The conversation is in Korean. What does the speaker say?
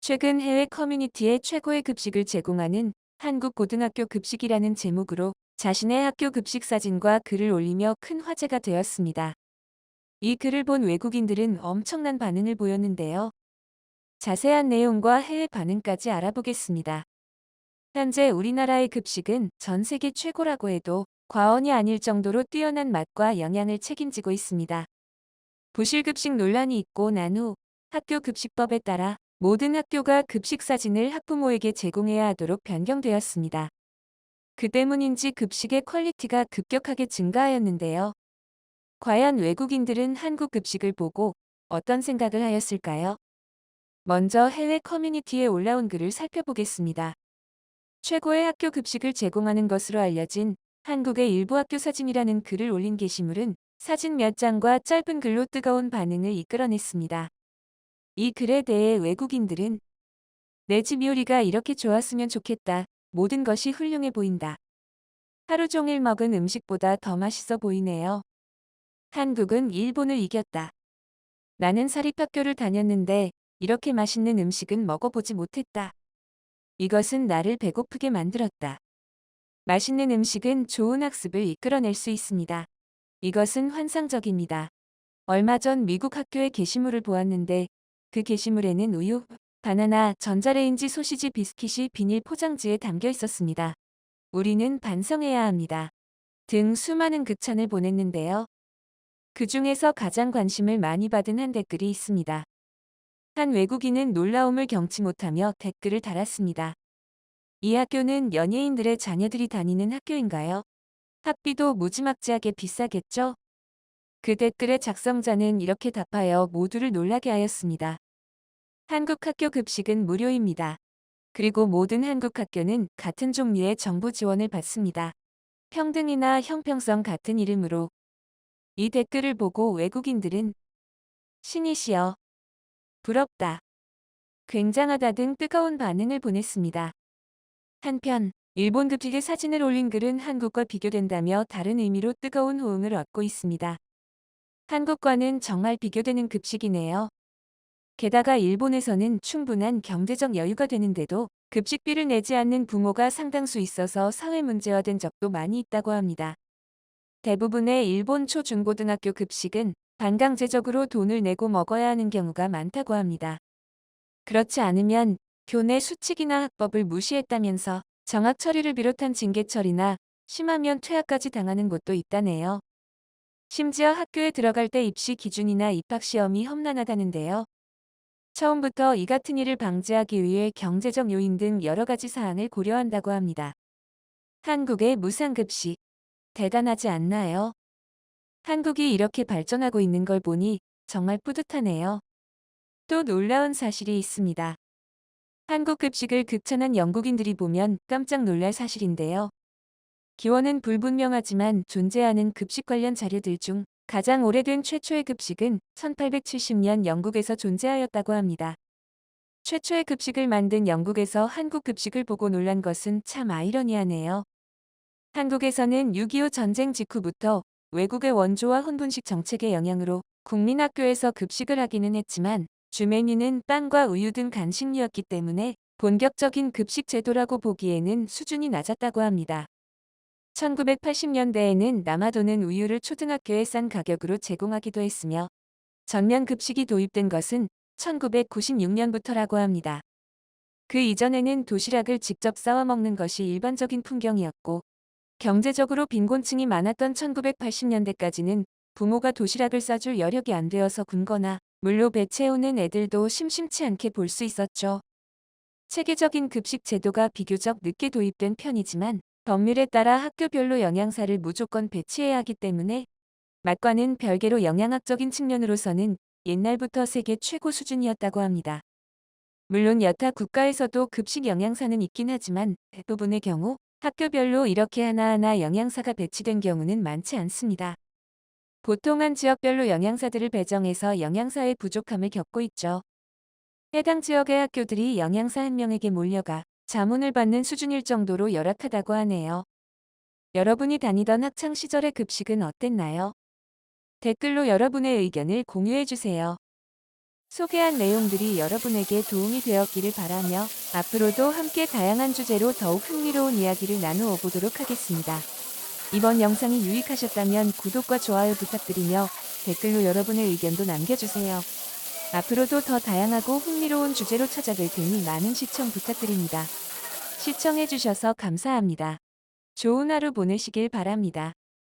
최근 해외 커뮤니티에 최고의 급식을 제공하는 한국 고등학교 급식이라는 제목으로 자신의 학교 급식 사진과 글을 올리며 큰 화제가 되었습니다. 이 글을 본 외국인들은 엄청난 반응을 보였는데요. 자세한 내용과 해외 반응까지 알아보겠습니다. 현재 우리나라의 급식은 전 세계 최고라고 해도 과언이 아닐 정도로 뛰어난 맛과 영양을 책임지고 있습니다. 부실급식 논란이 있고 난 후 학교 급식법에 따라 모든 학교가 급식 사진을 학부모에게 제공해야 하도록 변경되었습니다. 그 때문인지 급식의 퀄리티가 급격하게 증가하였는데요. 과연 외국인들은 한국 급식을 보고 어떤 생각을 하였을까요? 먼저 해외 커뮤니티에 올라온 글을 살펴보겠습니다. 최고의 학교 급식을 제공하는 것으로 알려진 한국의 일부 학교 사진이라는 글을 올린 게시물은 사진 몇 장과 짧은 글로 뜨거운 반응을 이끌어냈습니다. 이 글에 대해 외국인들은 내 집 요리가 이렇게 좋았으면 좋겠다. 모든 것이 훌륭해 보인다. 하루 종일 먹은 음식보다 더 맛있어 보이네요. 한국은 일본을 이겼다. 나는 사립학교를 다녔는데 이렇게 맛있는 음식은 먹어보지 못했다. 이것은 나를 배고프게 만들었다. 맛있는 음식은 좋은 학습을 이끌어낼 수 있습니다. 이것은 환상적입니다. 얼마 전 미국 학교의 게시물을 보았는데 그 게시물에는 우유, 바나나, 전자레인지 소시지 비스킷이 비닐 포장지에 담겨 있었습니다. 우리는 반성해야 합니다. 등 수많은 극찬을 보냈는데요. 그 중에서 가장 관심을 많이 받은 한 댓글이 있습니다. 한 외국인은 놀라움을 경치 못하며 댓글을 달았습니다. 이 학교는 연예인들의 자녀들이 다니는 학교인가요? 학비도 무지막지하게 비싸겠죠? 그 댓글의 작성자는 이렇게 답하여 모두를 놀라게 하였습니다. 한국 학교 급식은 무료입니다. 그리고 모든 한국 학교는 같은 종류의 정부 지원을 받습니다. 평등이나 형평성 같은 이름으로. 이 댓글을 보고 외국인들은 신이시여, 부럽다, 굉장하다 등 뜨거운 반응을 보냈습니다. 한편 일본 급식의 사진을 올린 글은 한국과 비교된다며 다른 의미로 뜨거운 호응을 얻고 있습니다. 한국과는 정말 비교되는 급식이네요. 게다가 일본에서는 충분한 경제적 여유가 되는데도 급식비를 내지 않는 부모가 상당수 있어서 사회 문제화된 적도 많이 있다고 합니다. 대부분의 일본 초중고등학교 급식은 반강제적으로 돈을 내고 먹어야 하는 경우가 많다고 합니다. 그렇지 않으면 교내 수칙이나 학법을 무시했다면서 정학 처리를 비롯한 징계 처리나 심하면 퇴학까지 당하는 곳도 있다네요. 심지어 학교에 들어갈 때 입시 기준이나 입학 시험이 험난하다는데요. 처음부터 이 같은 일을 방지하기 위해 경제적 요인 등 여러 가지 사항을 고려한다고 합니다. 한국의 무상급식. 대단하지 않나요? 한국이 이렇게 발전하고 있는 걸 보니 정말 뿌듯하네요. 또 놀라운 사실이 있습니다. 한국 급식을 극찬한 영국인들이 보면 깜짝 놀랄 사실인데요. 기원은 불분명하지만 존재하는 급식 관련 자료들 중 가장 오래된 최초의 급식은 1870년 영국에서 존재하였다고 합니다. 최초의 급식을 만든 영국에서 한국 급식을 보고 놀란 것은 참 아이러니하네요. 한국에서는 6.25 전쟁 직후부터 외국의 원조와 혼분식 정책의 영향으로 국민학교에서 급식을 하기는 했지만 주 메뉴는 빵과 우유 등 간식류였기 때문에 본격적인 급식 제도라고 보기에는 수준이 낮았다고 합니다. 1980년대에는 남아도는 우유를 초등학교에 싼 가격으로 제공하기도 했으며 전면 급식이 도입된 것은 1996년부터라고 합니다. 그 이전에는 도시락을 직접 싸와 먹는 것이 일반적인 풍경이었고 경제적으로 빈곤층이 많았던 1980년대까지는 부모가 도시락을 싸줄 여력이 안 되어서 굶거나 물로 배채우는 애들도 심심치 않게 볼 수 있었죠. 체계적인 급식 제도가 비교적 늦게 도입된 편이지만 법률에 따라 학교별로 영양사를 무조건 배치해야 하기 때문에 맛과는 별개로 영양학적인 측면으로서는 옛날부터 세계 최고 수준이었다고 합니다. 물론 여타 국가에서도 급식 영양사는 있긴 하지만 대부분의 경우 학교별로 이렇게 하나하나 영양사가 배치된 경우는 많지 않습니다. 보통 한 지역별로 영양사들을 배정해서 영양사의 부족함을 겪고 있죠. 해당 지역의 학교들이 영양사 한 명에게 몰려가 자문을 받는 수준일 정도로 열악하다고 하네요. 여러분이 다니던 학창 시절의 급식은 어땠나요? 댓글로 여러분의 의견을 공유해 주세요. 소개한 내용들이 여러분에게 도움이 되었기를 바라며 앞으로도 함께 다양한 주제로 더욱 흥미로운 이야기를 나누어 보도록 하겠습니다. 이번 영상이 유익하셨다면 구독과 좋아요 부탁드리며 댓글로 여러분의 의견도 남겨주세요. 앞으로도 더 다양하고 흥미로운 주제로 찾아뵐 테니 많은 시청 부탁드립니다. 시청해주셔서 감사합니다. 좋은 하루 보내시길 바랍니다.